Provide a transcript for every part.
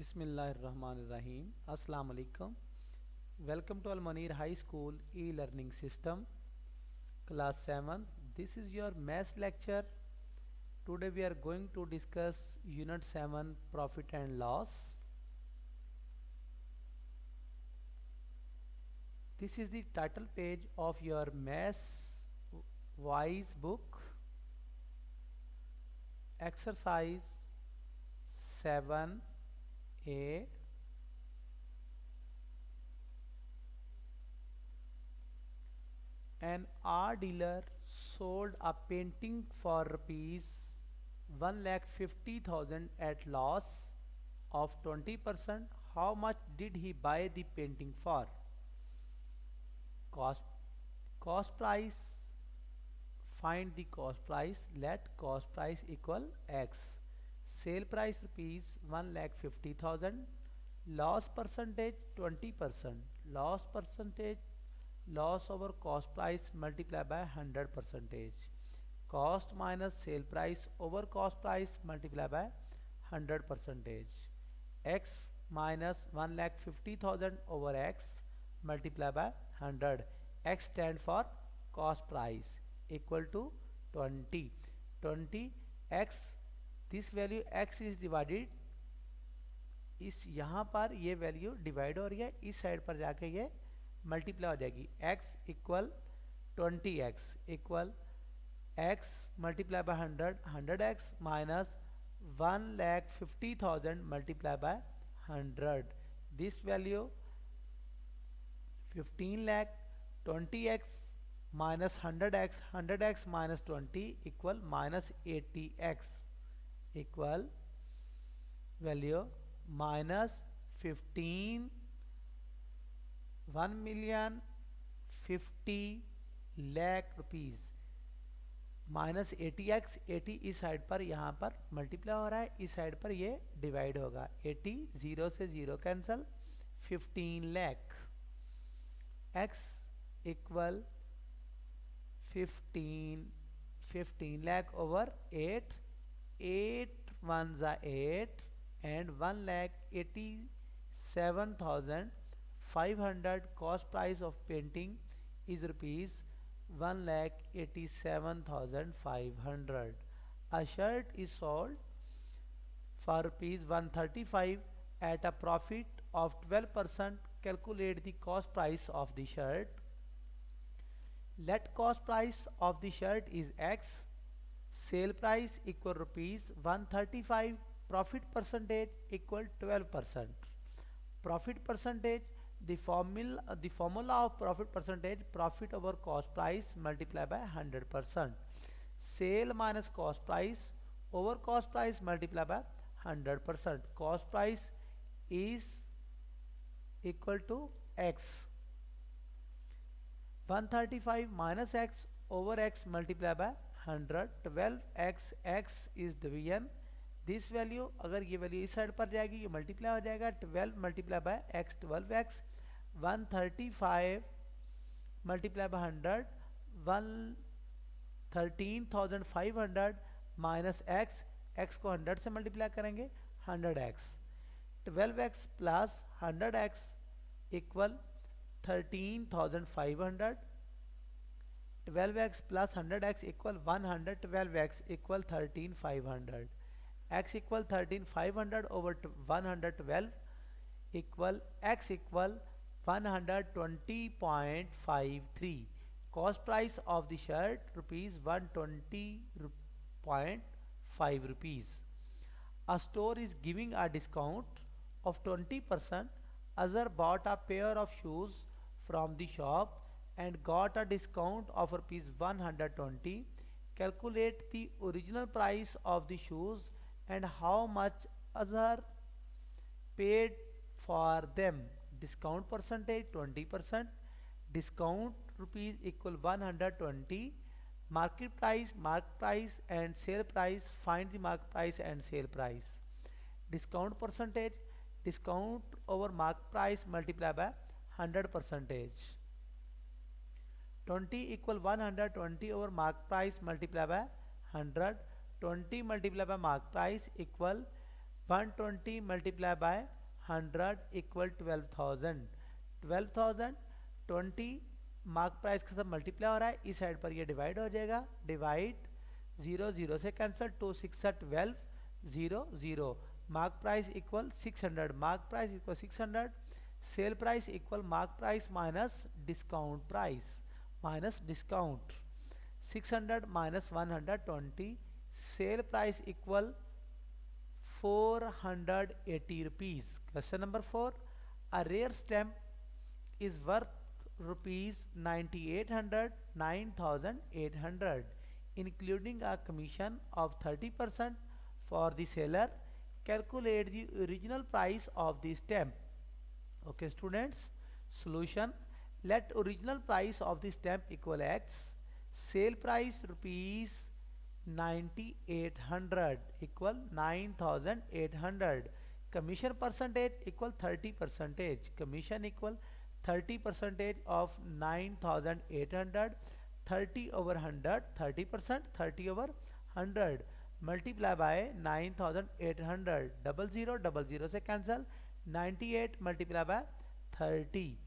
Bismillahirrahmanirrahim. Assalamu alaikum. Welcome to Al Munir High School e-learning system, class 7. This is your maths lecture. Today we are going to discuss unit 7, profit and loss. This is the title page of your maths wise book. Exercise 7A. An art dealer sold a painting for rupees 1,50,000 at loss of 20%. How much did he buy the painting for? Cost price. Find the cost price. Let cost price equal X. Sale price rupees 1,50,000. Loss percentage 20%. Loss percentage, loss over cost price multiplied by 100%. Cost minus sale price over cost price multiplied by 100%. X minus 1,50,000 over X multiplied by 100. X stand for cost price equal to 20. 20 X, this value X is divided, इस यहाँ पर ये value divide हो रही है, इस side पर जाके ये मल्टीप्लाई हो जाएगी. x equal 20x equal x multiply by 100, 100x minus 1,50,000 multiply by 100. This value 15 lakh. 20x minus 100x, 100x minus 20 equal minus 80x equal value minus 15 1,50,000 rupees minus 80x. 80 इस साइड पर यहाँ पर multiply हो रहा है, इस साइड पर ये डिवाइड होगा. 80 0 से 0 cancel. 15 lakh. x equal 15 lakh over 8. 8 1 जा 8 and 1,87,500. cost price of painting is rupees 1,87,500. A shirt is sold for rupees 135 at a profit of 12%. Calculate the cost price of the shirt. Let cost price of the shirt is X. Sale price equal rupees 135. Profit percentage equal 12%. Profit percentage, the formula of profit percentage, profit over cost price multiplied by 100%. Sale minus cost price over cost price multiplied by 100%. Cost price is equal to X. 135 minus X over X multiplied by 100. 12x. X is division. This value, अगर ये value इस side पर जाएगी ये multiply हो जाएगा. 12 multiply by x 12x. 135 multiply by 100 113,500 minus x. x को 100 से मल्टीप्लाई करेंगे 100x. 12x plus 100x equal 13,500. 12x plus 100x equal 100. 12x equal 13,500. x equal 13,500 over 112 equal x equal 120.53. Cost price of the shirt rupees 120.5 rupees. A store is giving a discount of 20%. Azhar bought a pair of shoes from the shop and got a discount of rupees 120. Calculate the original price of the shoes and how much Azhar paid for them. Discount percentage 20%. Discount rupees equal 120. Market price, mark price and sale price. Find the mark price and sale price. Discount percentage, discount over mark price multiplied by 100%. 20 equal 120 over mark price multiplied by 100. 20 multiplied by mark price equal 120 multiplied by 100 equal 12,000. 12,000 20 mark price के साथ multiply हो रहा है, इस side पर ये divide हो जाएगा, डिवाइड 0 0 से cancel, 2 6 12 0 0, mark price equal 600, mark price equal 600, sale price equal mark price minus discount price minus discount, 600 minus 120, sale price equal 480 rupees. Question number 4. A rare stamp is worth rupees 9800, 9800, including a commission of 30% for the seller. Calculate the original price of the stamp. Okay, students. Solution. Let original price of the stamp equal X. Sale price rupees 9800 equal 9800. Commission percentage equal 30%. Commission equal 30% of 9800. 30 over 100, 30%, 30 over 100 multiply by 9800, 00 से cancel, 98 multiply by 30,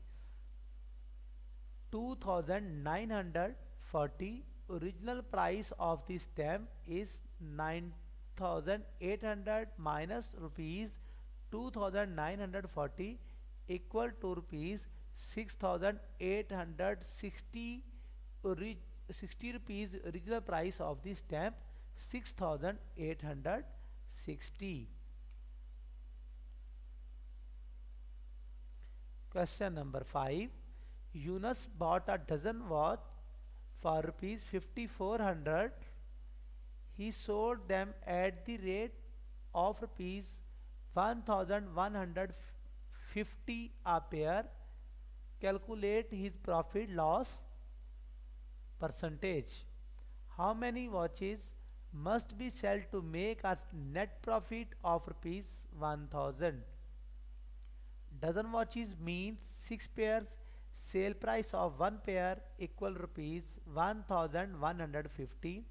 2940. Original price of the stamp is 9800 minus rupees 2940 equal to rupees 6860. 60 rupees original price of the stamp 6860. Question number 5. Yunus bought a dozen watch for rupees 5400. He sold them at the rate of rupees 1150 a pair. Calculate his profit loss percentage. How many watches must be sold to make a net profit of rupees 1000? Dozen watches means 6 pairs. Sale price of 1 pair equal rupees 1150.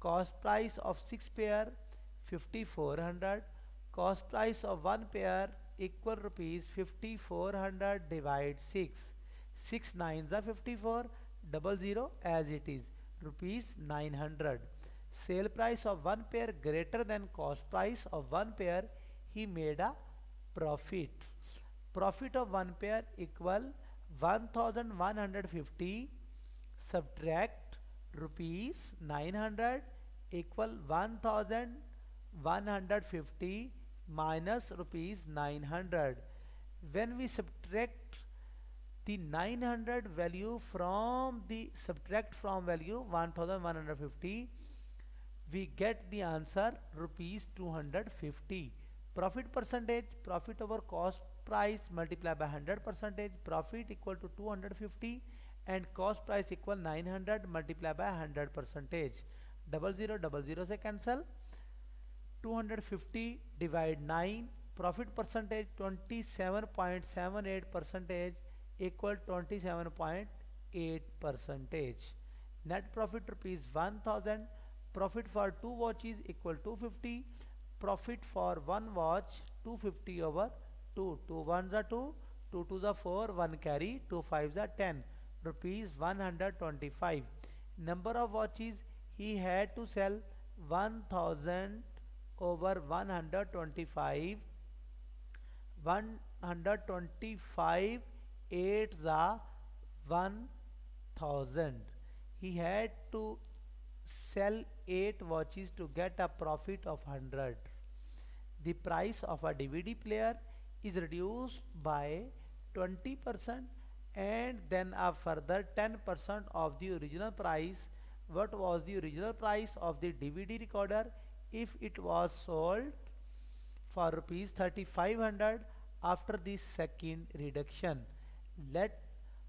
Cost price of 6 pair 5400. Cost price of 1 pair equal rupees 5400 divide 6. 6 nines are 54. 00 as it is, rupees 900. Sale price of 1 pair greater than cost price of 1 pair, he made a profit. Profit of 1 pair equal 1150 subtract rupees 900 equal 1150 minus rupees 900. When we subtract the 900 value from the subtract from value 1150, we get the answer rupees 250. Profit percentage, profit over cost price multiplied by 100%, profit equal to 250 and cost price equal 900 multiplied by 100%. 00 से cancel, 250 divide 9, profit percentage 27.78% equal 27.8%. Net profit rupees 1000. Profit for 2 watches equal 250. Profit for 1 watch 250 over 2. 2 ones are 2, 2 twos are 4, 1 carry, 2 fives are 10. Rupees 125. Number of watches he had to sell 1000 over 125. 125 8s are 1000. He had to sell 8 watches to get a profit of 100. The price of a DVD player is reduced by 20% and then a further 10% of the original price. What was the original price of the DVD recorder if it was sold for rupees 3500 after the second reduction? Let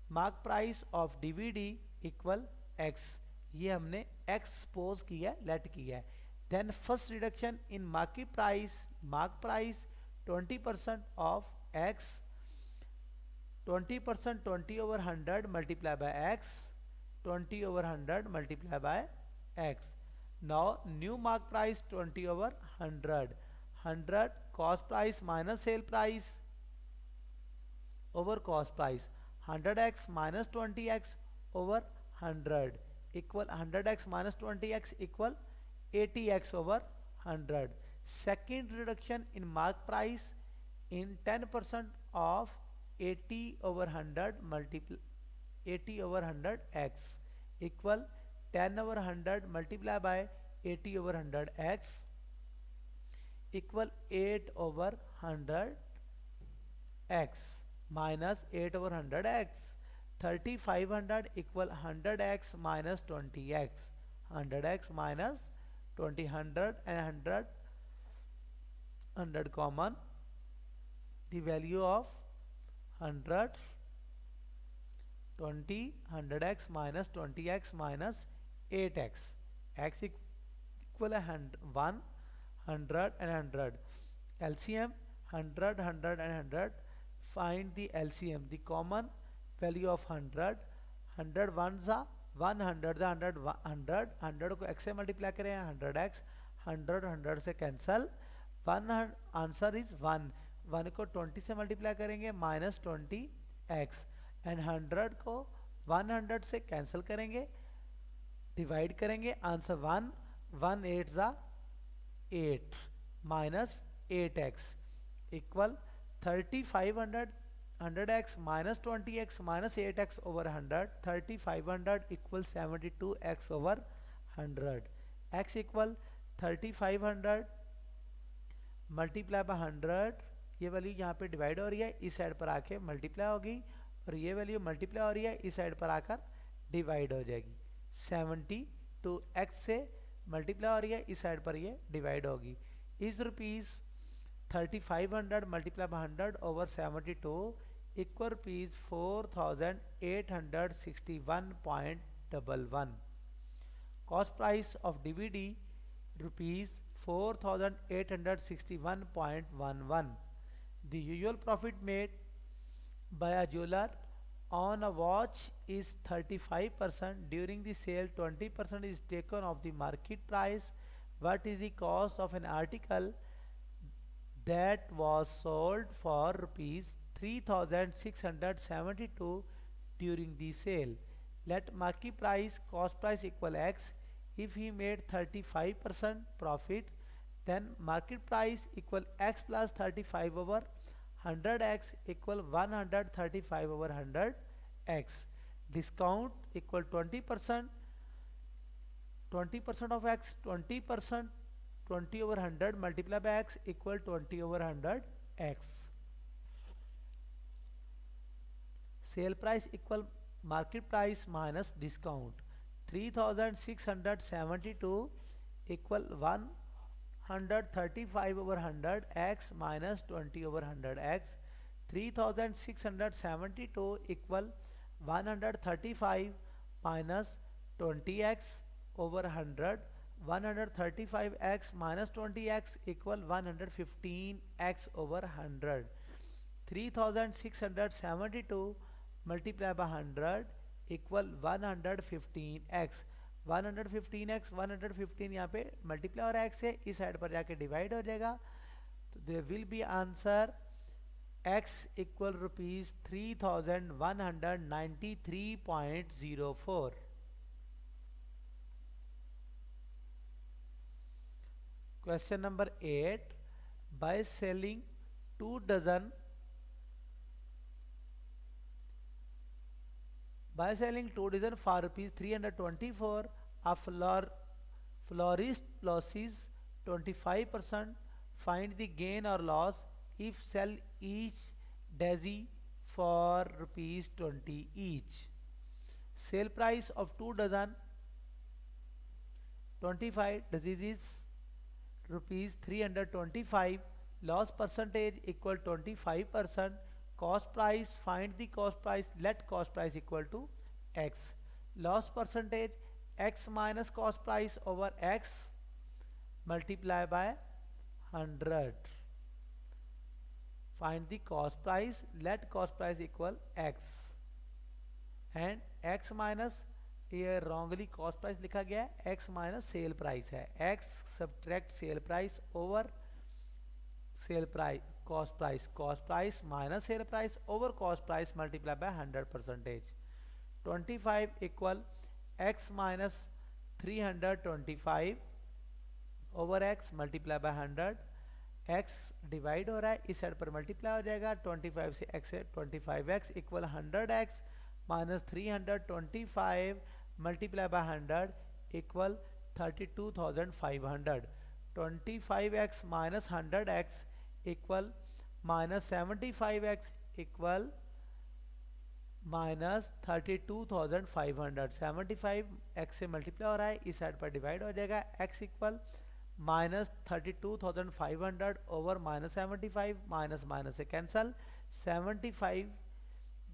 mark price of DVD equal X. ये हमने X suppose किया, late किया है. Then first reduction in market price, mark price 20% of X, 20% 20 over 100 multiplied by X, 20 over 100 multiplied by X. Now new mark price 20 over 100, 100 cost price minus sale price over cost price. 100x minus 20x over 100 equal 100x minus 20x equal 80x over 100. Second reduction in mark price in 10% of 80 over 100 multiply 80 over 100 x equal 10 over 100 multiplied by 80 over 100 x equal 8 over 100 x minus 8 over 100 x. 3500 equal 100x minus 20x. 100x minus 20, 100 and 100, 100 common. The value of 100, 20, 100x minus 20x minus 8x. X equal 1, 100 and 100. LCM 100, 100 and 100. Find the LCM. The common value of 100. 100 ones are 100 100 100 100 को x से multiply करें 100x 100 100 से cancel 1 answer is 1 1 को 20 से multiply करेंगे minus 20x and 100 को 100 से cancel करेंगे डिवाइड करेंगे आंसर 1 1 8 जा 8 minus 8x equal 3500 100x minus 20x minus 8x over 100 3500 equals 72x over 100 x equal 3500 multiply by 100 ये वैल्यू यहाँ पे डिवाइड हो रही है इस साइड पर आके मल्टीप्लाई होगी और ये वैल्यू मल्टीप्लाई हो रही है इस साइड पर आकर डिवाइड हो जाएगी 72x से मल्टीप्लाई हो रही है इस साइड पर ये डिवाइड होगी इस rupees 3500 multiplied by 100 over 72 equal rupees 4861.11. Cost price of DVD rupees 4861.11. The usual profit made by a jeweler on a watch is 35%. During the sale 20% is taken of the market price. What is the cost of an article that was sold for rupees 3672 during the sale? Let market price cost price equal x. If he made 35% profit, then market price equal x plus 35 over 100x equal 135 over 100x. Discount equal 20%. 20% of x 20%. 20 over 100 multiplied by x equal 20 over 100 x. Sale price equal market price minus discount. 3672 equal 135 over 100 x minus 20 over 100 x. 3672 equal 135 minus 20x over 100. 135x minus 20x equal 115x over 100. 3672 multiplied by 100 equal 115x. 115x 115 यहाँ पे multiply हो रहा है x से इस side पर जाके divide हो जाएगा तो there will be answer x equal rupees 3193.04. Question number 8. By selling 2 dozen for rupees 324, a florist losses 25%. Find the gain or loss if sell each daisy for rupees 20 each. Sale price of 2 dozen 25 daisies rupees 325. Loss percentage equal 25%. Cost price, find the cost price, let cost price equal to x. Loss percentage x minus cost price over x multiply by 100. Find the cost price, let cost price equal x and x minus ये wrongly cost price लिखा गया है x minus sale price है x subtract sale price over sale price, cost price minus sale price over cost price multiplied by 100 percentage. 25 equal x minus 325 over x multiply by 100. x divide हो रहा है, इस side पर multiply हो जाएगा. 25 से x है 25x equal 100x minus 325 multiply by 100 equal 32,500. 25x minus 100x equal minus 75x equal minus 32,500. 75x से मल्टीप्लाई हो रहा है, इस साइड पर डिवाइड हो जाएगा. x equal minus 32,500 over minus 75, minus minus से cancel. 75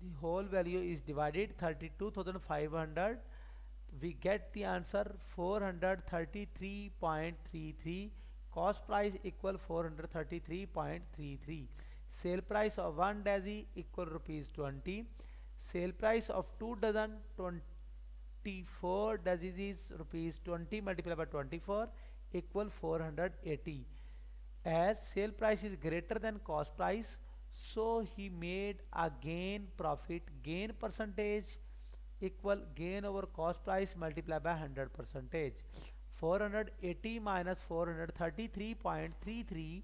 the whole value is divided 32,500. We get the answer 433.33. cost price equal 433.33. sale price of 1 daisy equal rupees 20. sale price of 2 dozen 24 daisies is rupees 20 multiplied by 24 equal 480. as sale price is greater than cost price, so he made a gain gain percentage equal gain over cost price multiplied by 100 percentage. 480 minus 433.33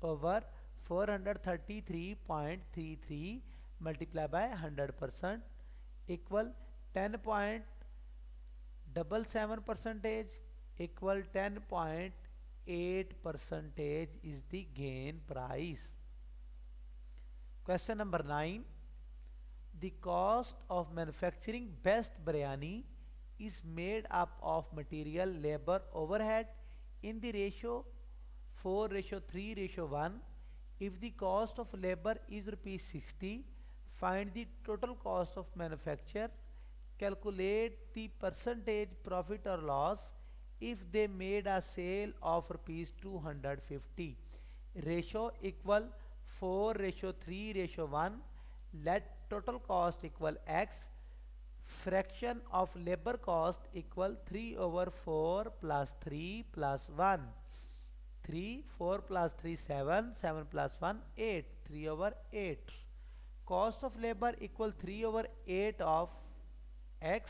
over 433.33 multiplied by 100% equal 10.77 percentage equal 10.8 percentage is the gain price. Question number 9. The cost of manufacturing best biryani is made up of material, labor, overhead in the ratio 4:3:1. If the cost of labor is rupees 60, find the total cost of manufacture. Calculate the percentage profit or loss if they made a sale of rupees 250. ratio equal 4:3:1. let total cost equal x. fraction of labor cost equal 3/4 plus 3 plus 1. 3, 4 plus 3 7, 7 plus 1 8, 3/8. cost of labor equal 3/8 of x.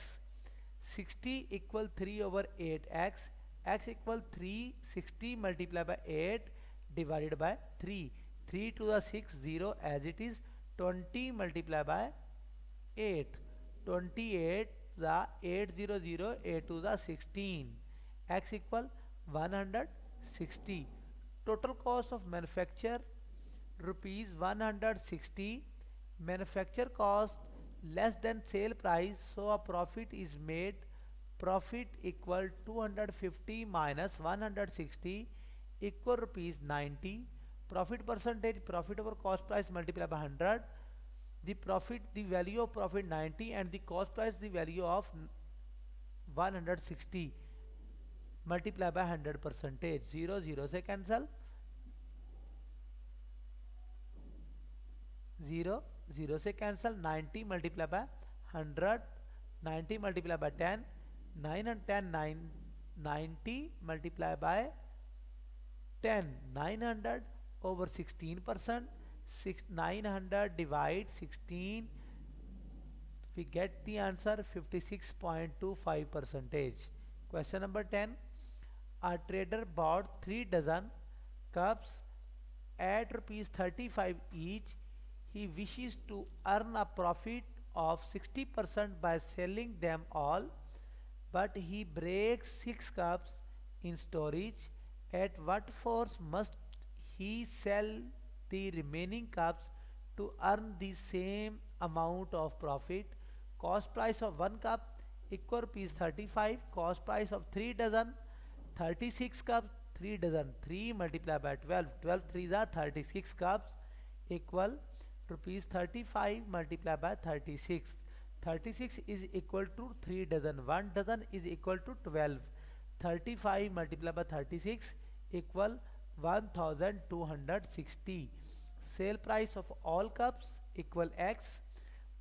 60 equal 3/8x. x equal 360 multiplied by 8 divided by 3. 3 to the 6 0 as it is. 20 multiplied by 8. 28 the 800 8 to the 16. x equal 160. total cost of manufacture rupees 160. manufacture cost less than sale price, so a profit is made. profit equal 250 minus 160 equal rupees 90. profit percentage, profit over cost price multiplied by 100. the value of profit 90 and the cost price the value of 160 multiplied by 100 percentage. 0 0 से cancel. 0 0 से cancel. 90 multiplied by 100. 90 multiplied by 10. 9 and 10 9. 90 multiplied by 10. 900 over 16%. 900 divide 16. We get the answer 56.25 percentage. Question number 10. A trader bought 3 dozen cups at rupees 35 each. He wishes to earn a profit of 60% by selling them all, but he breaks 6 cups in storage. At what force must he sell the remaining cups to earn the same amount of profit? cost price of 1 cup equal rupees 35. cost price of 3 dozen 36 cups. 3 dozen 3 multiplied by 12. 12 3s are 36 cups equal rupees 35 multiplied by 36. 36 is equal to 3 dozen. 1 dozen is equal to 12. 35 multiplied by 36 equal 1260. sale price of all cups equal x.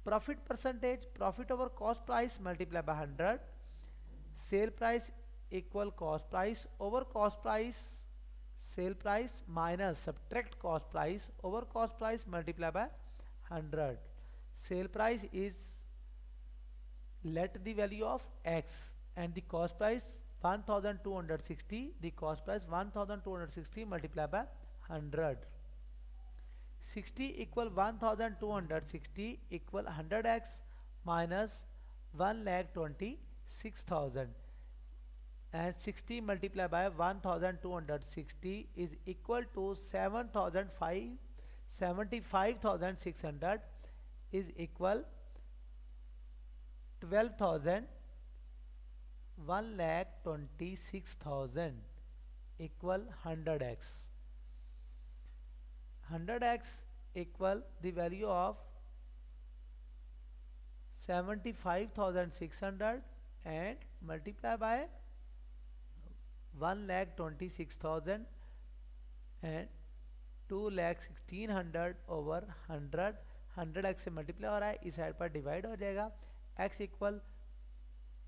profit percentage, profit over cost price multiplied by 100. sale price equal cost price over cost price. Sale price minus subtract cost price over cost price multiply by 100. Sale price is let the value of x and the cost price 1260, the cost price 1260 multiplied by 100. 60 equal 1260 equal 100x minus 1,26,000, and 60 multiplied by 1260 is equal to 75,600 is equal 12,000, 1,26,000 equal 100x. 100x equal the value of 75,600 and multiply by 1,26,000 and 2,16,000 over 100. 100x से multiply हो रहा है, इस side पर divide हो जाएगा. x equal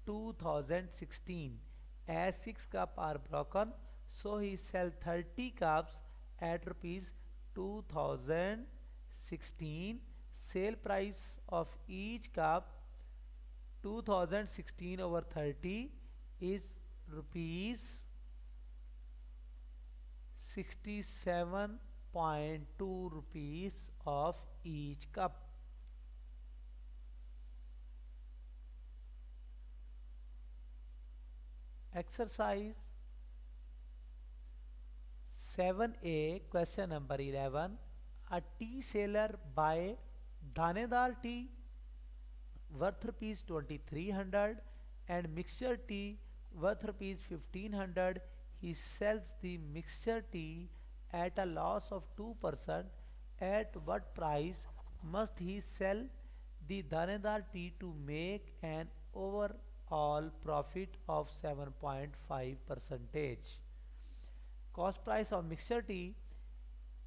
2016. as 6 cup are broken, so he sell 30 cups at rupees 2016. Sale price of each cup 2016 over 30 is rupees 67.2 rupees of each cup. Exercise 7a, question number 11. A tea seller buy Danedar tea worth rupees 2300 and mixture tea worth rupees 1500. He sells the mixture tea at a loss of 2%. At what price must he sell the Danedar tea to make an overall profit of 7.5 percentage? Cost price of mixture tea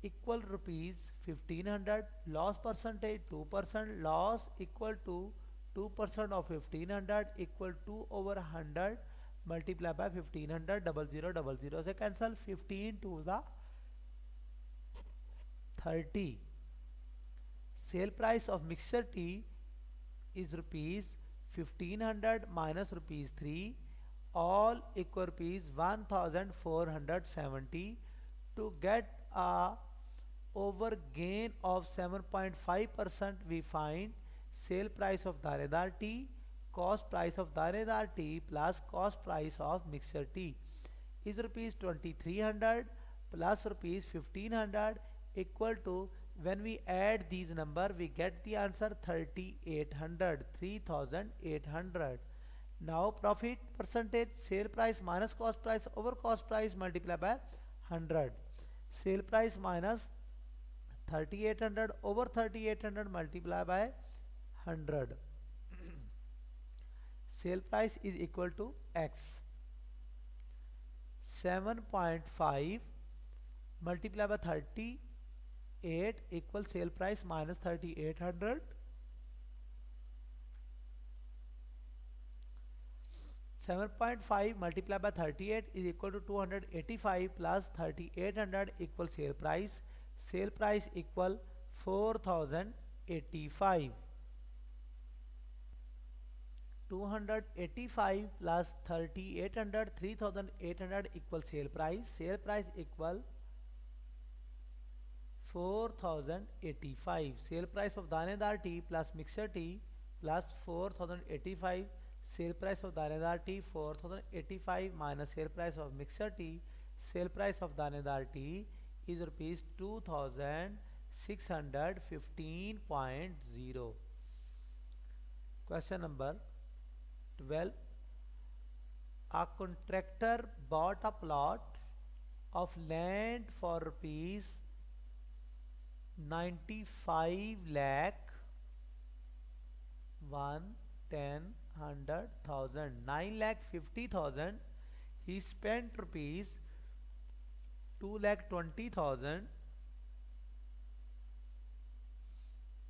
equal rupees 1500, loss percentage 2%, loss equal to 2% of 1500 equal 2 over 100 multiply by 1500. 0000 से cancel. 15 to the 30. Sale price of mixture tea is rupees 1500 minus rupees 3, all equal rupees 1470. To get a over gain of 7.5%, we find sale price of Danedar tea, cost price of Danedar tea plus cost price of mixture tea is rupees 2300 plus rupees 1500 equal to, when we add these number we get the answer 3800. Now profit percentage, sale price minus cost price over cost price multiplied by 100. Sale price minus 3800 over 3800 multiplied by 100. Sale price is equal to x. 7.5 multiplied by 38 equals sale price minus 3800. 7.5 multiplied by 38 is equal to 285 plus 3800 equals sale price. Sale price equal 4085. 285 plus 3800, 3800 equals sale price. Sale price equal 4085. Sale price of Danedar tea plus mixture tea plus 4085. Sale price of Danedar tea 4085 minus sale price of mixture tea. Sale price of Danedar tea is rupees 2615.0. Question number 12. A contractor bought a plot of land for rupees 95 lakh 1,10,100,000, 9,50,000. He spent rupees 2,20,000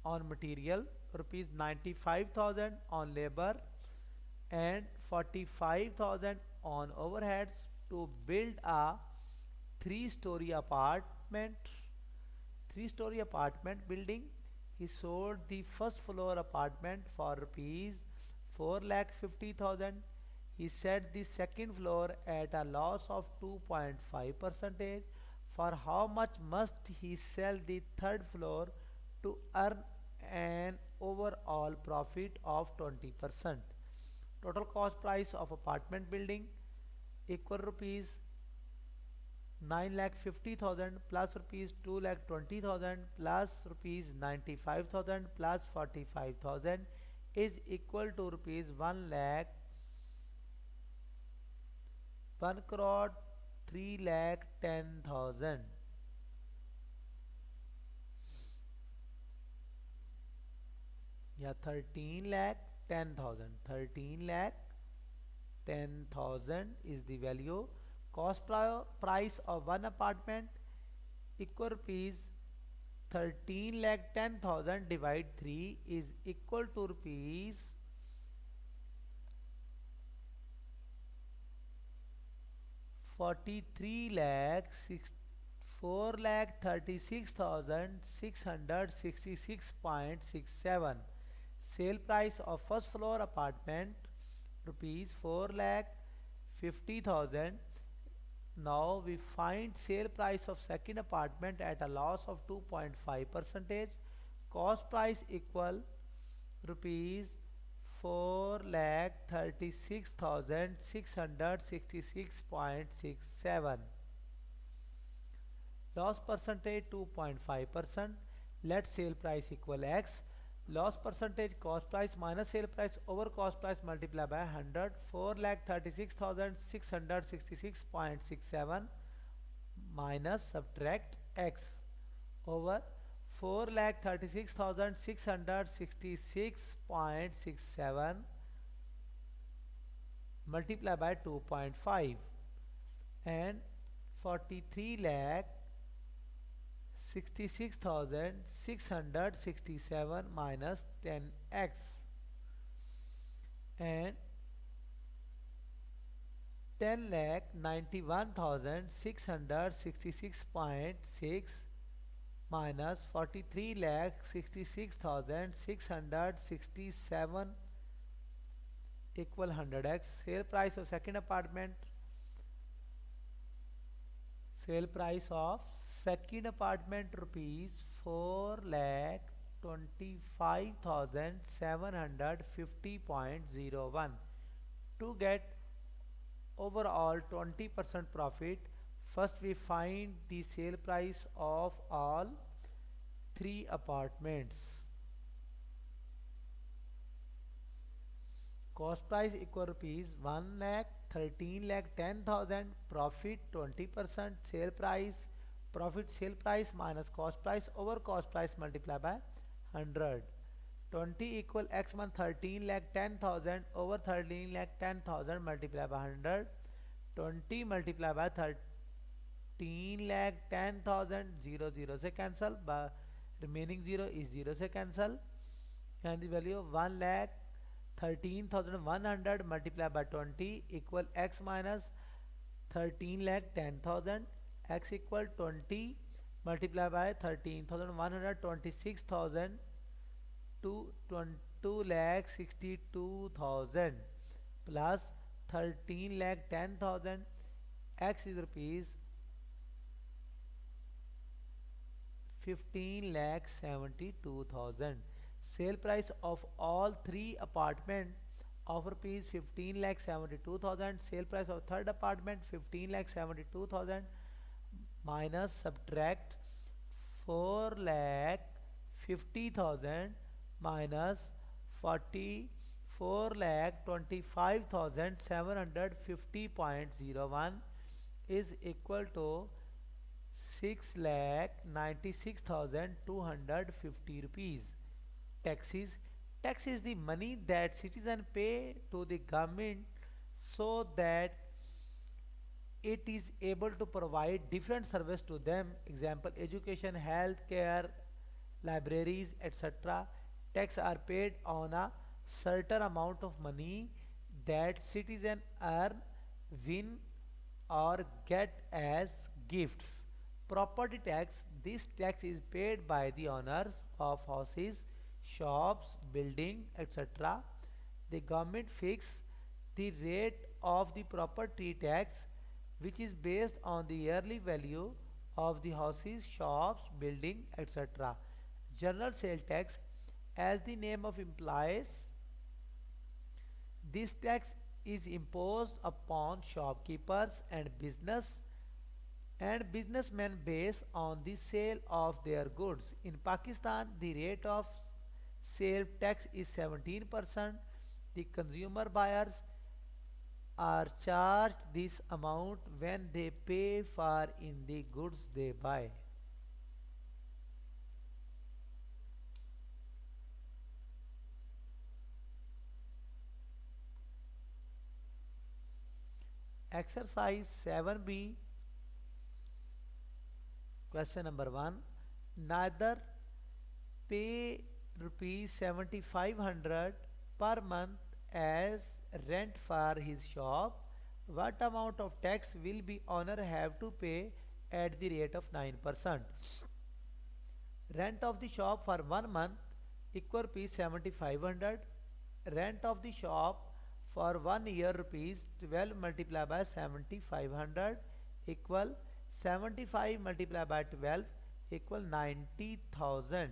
on material, rupees 95,000 on labor and 45,000 on overheads to build a three-story apartment, three-story apartment building. He sold the first floor apartment for rupees 4,50,000. He set the second floor at a loss of 2.5 percentage. For how much must he sell the third floor to earn an overall profit of 20%? Total cost price of apartment building equal rupees 9,50,000 plus rupees 2,20,000 plus rupees 95,000 plus 45,000 is equal to rupees 1 lakh 1 crore 3 lakh 10,000. Yeah, 13 lakh 10,000. 13 lakh 10,000 is the value. Cost price of one apartment equal rupees 13 lakh 10,000 divide 3 is equal to rupees 43 lakh 4 lakh 36,666.67. Sale price of first floor apartment rupees 4 lakh 50,000. Now we find sale price of second apartment at a loss of 2.5 percentage. Cost price equal rupees 4,36,666.67. Loss percentage 2.5%. Let sale price equal X. Loss percentage cost price minus sale price over cost price multiplied by 100. 4,36,666.67 minus subtract X over 4,36,666.67 multiplied by 2.5 and 43 lakh 66,667 minus 10x and 10 lakh 91,666.6 minus 43 lakh 66,667 equal 100x. Sale price of second apartment, sale price of second apartment rupees 4,25,750.01. To get overall 20% profit, first we find the sale price of all three apartments. Cost price equal rupees 1 lakh 13 lakh 10,000, profit 20%, sale price profit sale price minus cost price over cost price multiplied by 100. 20 equal x month 13 lakh 10,000 over 13 lakh 10,000 multiplied by 100. 20 multiplied by 13 lakh 10,000, 0 0 से cancel, remaining 0 is 0 से cancel, and the value of 1 lakh 13,100 multiplied by 20 equal x minus 13 lakh 10,000. X equal 20 multiplied by 13,100, 26,000 to 2 lakh 62,000 plus 13 lakh 10,000. X is rupees 15 lakh 72,000. Sale price of all three apartment of rupees 15 lakh 72,000. Sale price of third apartment 15 lakh 72,000 minus subtract 4 lakh 50,000 minus 44 lakh 25,750.01 is equal to 6 lakh 96,250 rupees. Taxes. Tax is the money that citizens pay to the government so that it is able to provide different service to them. Example, education, health care, libraries, etc. Tax are paid on a certain amount of money that citizens earn, win or get as gifts. Property tax. This tax is paid by the owners of houses, shops, building, etc. The government fix the rate of the property tax, which is based on the yearly value of the houses, shops, building, etc. General sale tax, as the name of implies, this tax is imposed upon shopkeepers and businessmen based on the sale of their goods. In Pakistan, the rate of sale tax is 17%. The consumer buyers are charged this amount when they pay for in the goods they buy. Exercise 7B, question number 1. Neither pay rupees 7500 per month as rent for his shop. What amount of tax will be owner have to pay at the rate of 9%? Rent of the shop for 1 month equal rupees 7500. Rent of the shop for 1 year rupees 12 multiplied by 7500 equal 75 multiplied by 12 equal 90,000.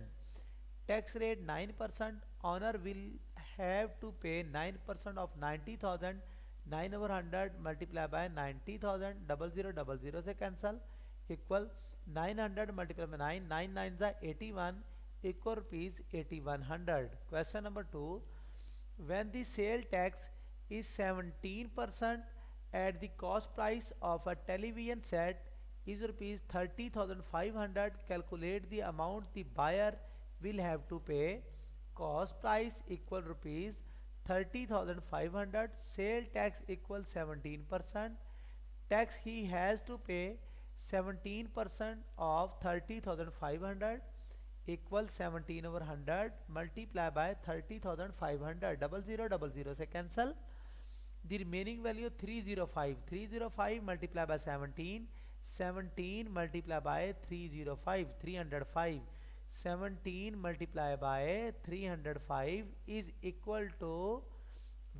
Tax rate 9%. Owner will have to pay 9% of 90,000. 9 over 100 multiplied by 90,000. 0000 से cancel equal 900 multiplied by 9. 9 9 is 81 equal rupees 8100. Question number 2. When the sale tax is 17% at the cost price of a television set is rupees 30,500, calculate the amount the buyer will have to pay. Cost price equal rupees 30,500, sale tax equal 17%, tax he has to pay 17% of 30,500 equals 17 over 100 multiply by 30,500. 0000 से cancel. The remaining value 305. 305 multiplied by 17. 17 multiplied by 305. 305. 17 multiplied by 305 is equal to,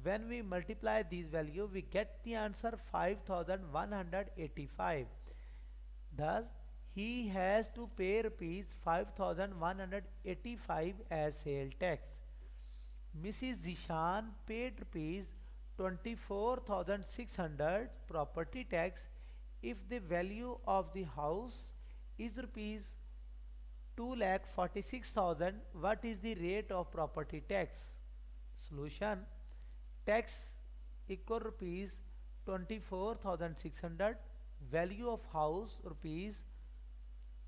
when we multiply these value we get the answer 5185. Thus he has to pay rupees 5185 as sale tax. Mrs. Zishan paid rupees 24,600 property tax if the value of the house is rupees 2,46,000. What is the rate of property tax? Solution. Tax equal rupees 24,600, value of house rupees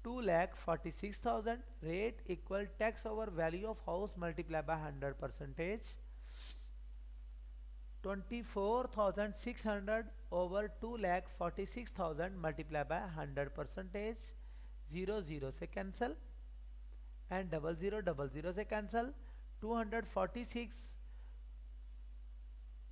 2,46,000, rate equal tax over value of house multiplied by 100 percentage. 24,600 over 2,46,000 multiplied by 100 percentage. 00 से cancel and 0000 से cancel. 246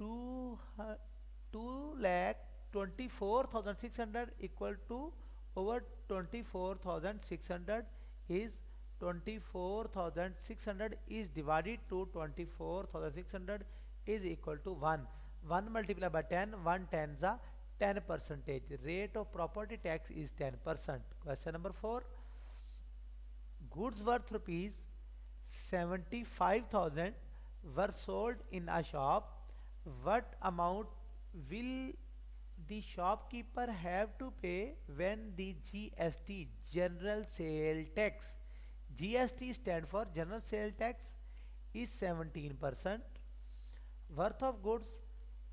2,24,600 equal to over 24,600 is 24,600 is divided to 24,600 is equal to 1. 1 multiplied by 10, 1 tens are 10 percentage. Rate of property tax is 10%. Question number 4. Goods worth rupees 75,000 were sold in a shop. What amount will the shopkeeper have to pay when the GST, general sale tax, GST stand for general sale tax, is 17%? Worth of goods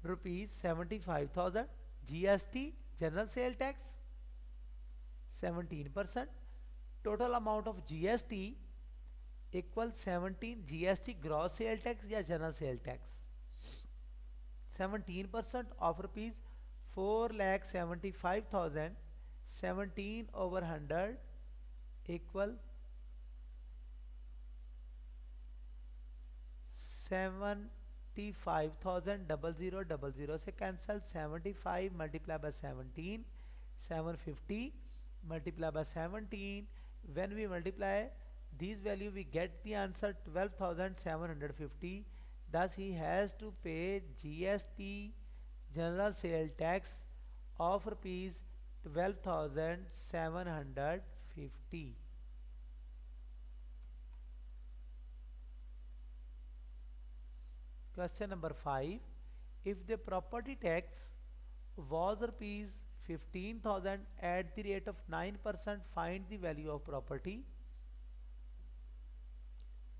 rupees 75,000, GST, general sale tax 17%. Total amount of GST equals 17 GST gross sale tax या general sale tax. 17% of rupees 4,75,000, 17 over 100 equal 75,000. 0000 से cancel. 75 multiplied by 17, 750. multiply by 17. When we multiply these value, we get the answer 12,750. Thus he has to pay GST, general sale tax of rupees 12,750. Question number 5. If the property tax was rupees 15,000 at the rate of 9%, find the value of property.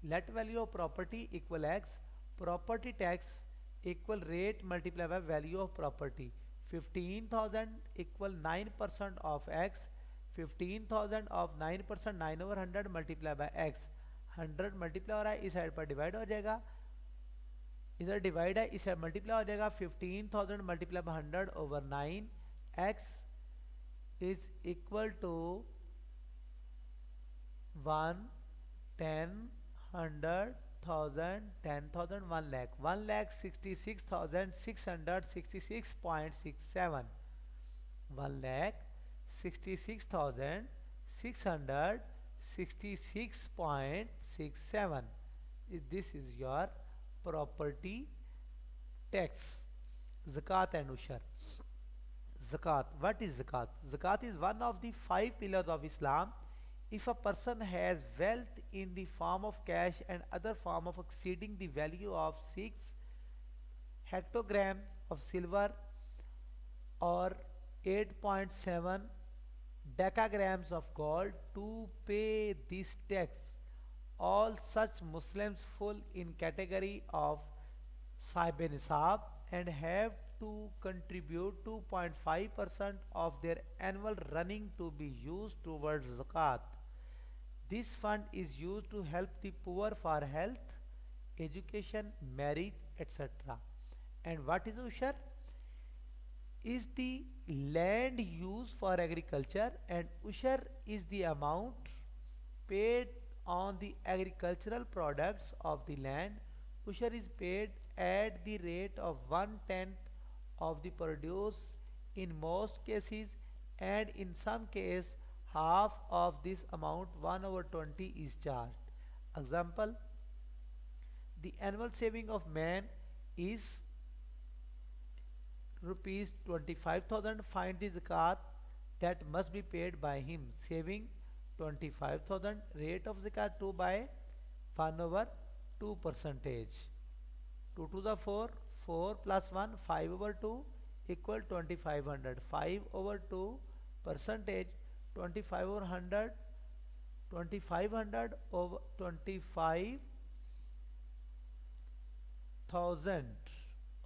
Let value of property equal x. Property tax equal rate multiplied by value of property. 15,000 equal 9% of x. 15,000 of 9%, 9 over 100 multiplied by x. 100 multiply हो रहा है, इस side पर divide हो जाएगा, इधर divide है, इस साइड मल्टीप्लाई हो जाएगा. 15,000 multiply by 100 over 9, x is equal to 1, 10, 100, 1000, 10,000, 1 lakh. 1,66,666.67. 1,66,666.67. This is your property tax. Zakat and Ushar. Zakat. What is Zakat? Zakat is one of the 5 pillars of Islam. If a person has wealth in the form of cash and other form of exceeding the value of 6 hectograms of silver or 8.7 decagrams of gold to pay this tax, all such Muslims fall in category of Sahib Nisab and have to contribute 2.5% of their annual running to be used towards zakat. This fund is used to help the poor for health, education, marriage, etc. And what is ushar? Is the land used for agriculture, and ushar is the amount paid on the agricultural products of the land. Ushar is paid at the rate of 1/10 of the produce in most cases, and in some cases half of this amount 1/20 is charged. Example, the annual saving of man is rupees 25,000. Find the zakat that must be paid by him. Saving 25,000, rate of zakat 2 by 1/2 percentage. 2 to the 4, 4 plus 1, 5/2 equal 2500. 5/2 percentage, 25 over 100, 2500 over 25,000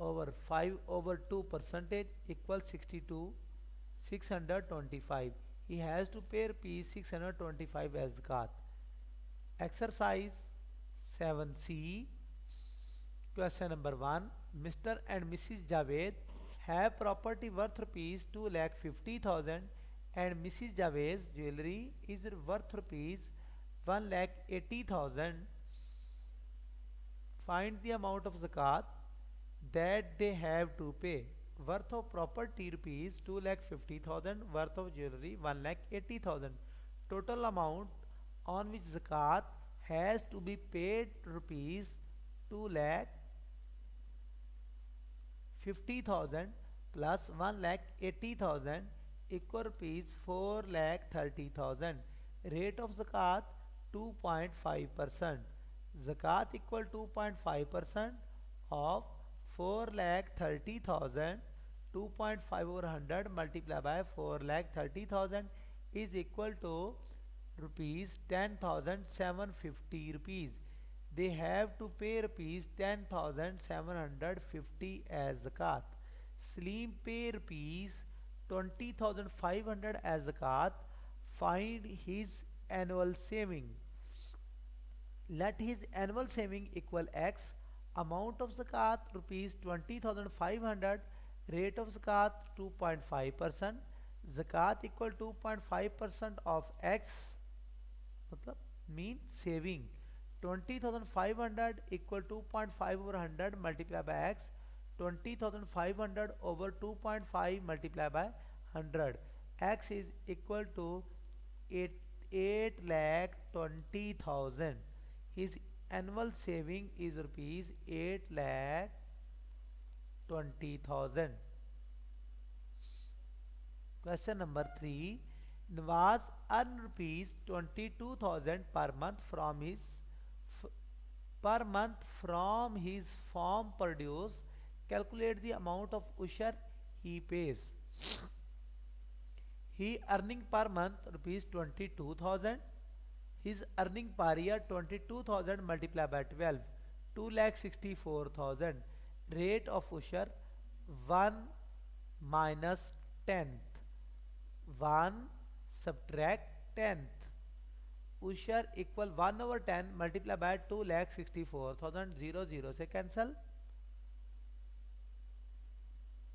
over 5/2 percentage equals 62, 625. He has to pay rupees 625 as zakat. Exercise 7C. Question number 1. Mr. and Mrs. Javed have property worth rupees 2,50,000 and Mrs. Javed's jewelry is worth rupees 1,80,000. Find the amount of zakat that they have to pay. Worth of property rupees 2,50,000, worth of jewelry 1,80,000. Total amount on which zakat has to be paid rupees 2,50,000 plus 1,80,000 equal rupees 4,30,000. Rate of zakat 2.5%. Zakat equal 2.5% of 4,30,000. 2.5 over 100 multiplied by 4,30,000 is equal to rupees 10,750 rupees. They have to pay rupees 10,750 as zakat. Salim pay rupees 20,500 as zakat. Find his annual saving. Let his annual saving equal x. Amount of zakat rupees 20,500. Rate of zakat 2.5%. Zakat equal 2.5% of x. मतलब mean saving. 20,500 equal 2.5 over 100 multiplied by x. 20,500 over 2.5 multiplied by 100. X is equal to 8 lakh 20,000. His annual saving is rupees 8 lakh 20,000. Question number 3. Nawaz earn rupees 22,000 per month from his farm produce. Calculate the amount of usher he pays. He earning per month rupees 22,000. His earning per year 22,000 multiplied by 12, 2,64,000. Rate of usher 1 minus tenth. 1 subtract tenth. Usher equal 1 over 10 multiplied by 2,64,000. 0 से cancel.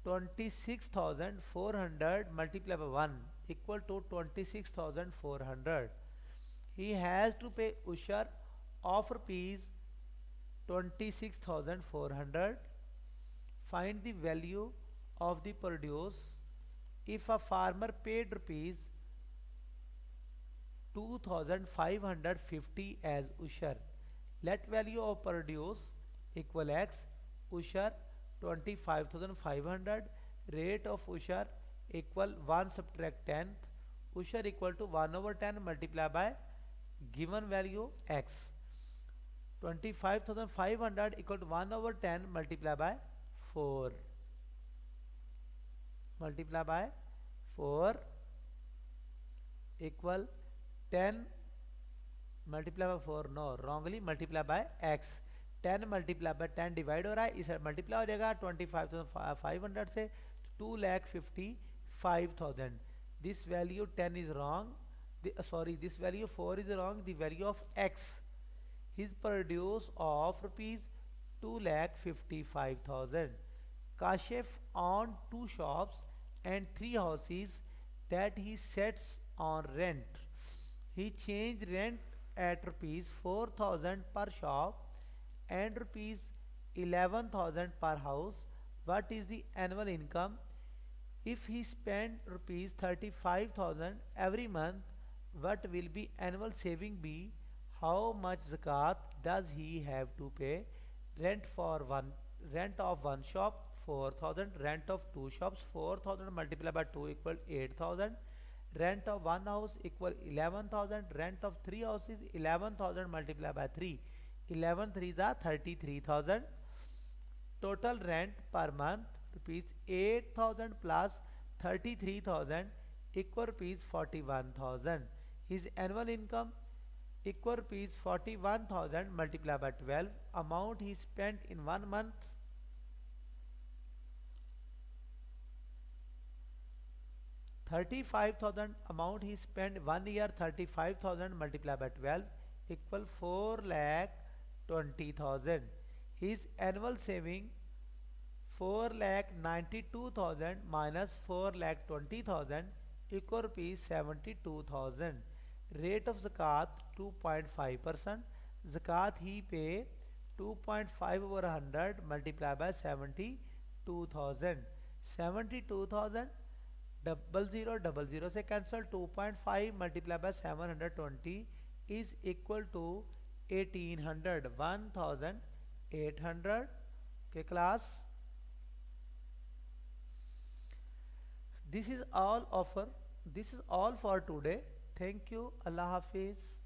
26,400 multiplied by 1 equal to 26,400. He has to pay usher of rupees 26,400. Find the value of the produce if a farmer paid rupees 2,550 as usher. Let value of produce equal x, usher 25,500, rate of usher equal 1 subtract tenth, usher equal to 1 over 10 multiplied by given value x. 25,500 equal to 1 over 10 multiplied by 4. Multiply by 4 equal 10 multiply by 4, no, wrongly multiply by x. 10 multiply by 10 divide हो रहा है, इस multiply हो जाएगा 25,500 से 2,55,000. This value 10 is wrong, sorry this value 4 is wrong. The value of x is produce of rupees 2,55,000. Kashif owned 2 shops and 3 houses that he sets on rent. He changed rent at rupees 4,000 per shop and rupees 11,000 per house. What is the annual income? If he spent rupees 35,000 every month, what will be annual saving be? How much zakat does he have to pay? Rent of one shop 4,000, rent of 2 shops 4,000 multiplied by 2 equal 8,000, rent of one house equal 11,000, rent of 3 houses 11,000 multiplied by 3, 11 3s are 33,000. Total rent per month rupees 8,000 plus 33,000 equal rupees 41,000. His annual income equal rupees 41,000 multiplied by 12. Amount he spent in 1 month 35,000. Amount he spent 1 year 35,000 multiplied by 12 equal 4,20,000. His annual saving 4,92,000 minus 4,20,000 equal rupees 72,000. Rate of zakat 2.5%. Zakat he pay 2.5 over 100 multiplied by 72,000. 72,000 0000 से cancel. 2.5 multiplied by 720 is equal to 1800. 1800. Okay class, this is all for today. Thank you. Allah Hafiz.